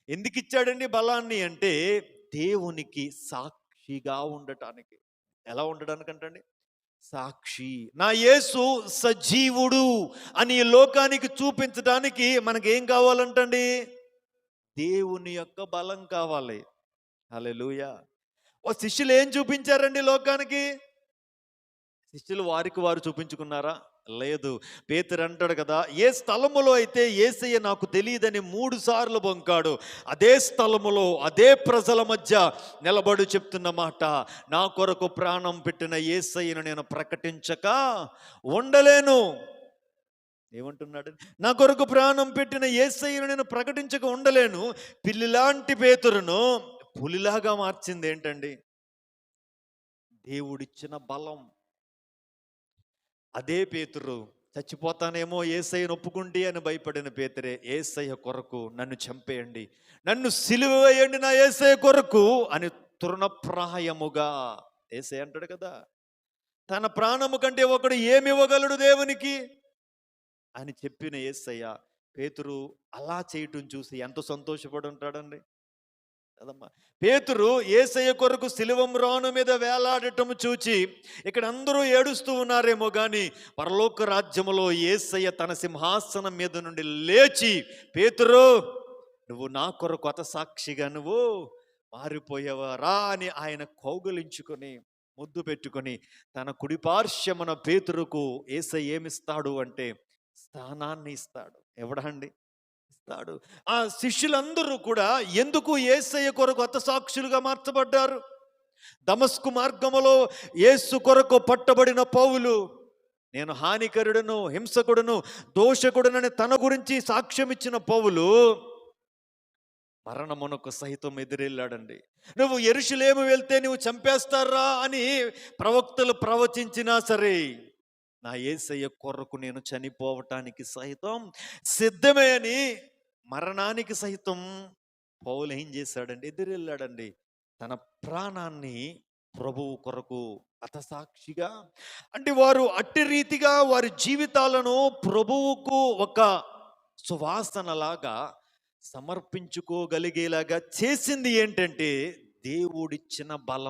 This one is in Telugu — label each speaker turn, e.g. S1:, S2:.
S1: ఎందుకు ఇచ్చాడండి బలాన్ని అంటే, దేవునికి సాక్షిగా ఉండటానికి. ఎలా ఉండడానికంటండి? సాక్షి. నా యేసు సజీవుడు అని ఈ లోకానికి చూపించడానికి మనకేం కావాలంటండి? దేవుని యొక్క బలం కావాలి. హల్లెలూయా. ఓ శిష్యులు ఏం చూపించారండి లోకానికి? శిష్యులు వారికి వారు చూపించుకున్నారా? లేదు. పేతురు అంటాడు కదా, ఏ స్థలములో అయితే యేసయ్య నాకు తెలియదని 3 సార్లు బొంకాడు, అదే స్థలములో అదే ప్రజల మధ్య నిలబడి చెప్తున్న మాట, నా కొరకు ప్రాణం పెట్టిన యేసయ్యను నేను ప్రకటించక ఉండలేను. ఏమంటున్నాడు? నా కొరకు ప్రాణం పెట్టిన యేసయ్యను నేను ప్రకటించక ఉండలేను. పిల్లిలాంటి పేతురును పులిలాగా మార్చింది ఏంటండి? దేవుడిచ్చిన బలం. అదే పేతురు చచ్చిపోతానేమో యేసయ్యను ఒప్పుకుంటే అని భయపడిన పేతురే, యేసయ్య కొరకు నన్ను చంపేయండి, నన్ను సిలువ వేయండి నా యేసయ్య కొరకు అని తృణప్రాయముగా. యేసయ్య అంటాడు కదా, తన ప్రాణము కంటే ఒకడు ఏమి ఇవ్వగలడు దేవునికి అని చెప్పిన యేసయ్య పేతురు అలా చేయటం చూసి ఎంత సంతోషపడి ఉంటాడండి కదమ్మా. పేతురు యేసయ్య కొరకు సిలువ రాను మీద వేలాడటం చూచి ఇక్కడ అందరూ ఏడుస్తూ ఉన్నారేమో కానీ, పరలోక రాజ్యములో యేసయ్య తన సింహాసనం మీద నుండి లేచి, పేతురు నువ్వు నా కొరకు హతసాక్షిగా నువ్వు మారిపోయావా రా అని ఆయన కౌగిలించుకొని ముద్దు పెట్టుకొని తన కుడిపార్శ్వమున పేతురుకు యేసయ్య ఏమిస్తాడు అంటే స్థానాన్ని ఇస్తాడు. ఎవడండి ఇస్తాడు? ఆ శిష్యులందరూ కూడా ఎందుకు యేసయ్య కొరకు హతసాక్షులుగా మార్చబడ్డారు? దమస్కు మార్గములో యేసు కొరకు పట్టబడిన పౌలు, నేను హానికరుడును, హింసకుడును, దోషకుడునని తన గురించి సాక్ష్యం ఇచ్చిన పౌలు మరణమునకు సహితం ఎదురెళ్ళాడండి. నువ్వు యెరూషలేము వెళ్తే నువ్వు చంపేస్తారా అని ప్రవక్తలు ప్రవచించినా సరే, నా యేసయ్య కొరకు నేను చనిపోవటానికి సహితం సిద్ధమే అని మరణానికి సహితం పౌలు ఏం చేశాడండి? ఎదురెళ్ళాడండి. తన ప్రాణాన్ని ప్రభువు కొరకు హతసాక్షిగా. అంటే వారు అట్టి రీతిగా వారి జీవితాలను ప్రభువుకు ఒక సువాసనలాగా సమర్పించుకోగలిగేలాగా చేసింది ఏంటంటే దేవుడిచ్చిన బలం.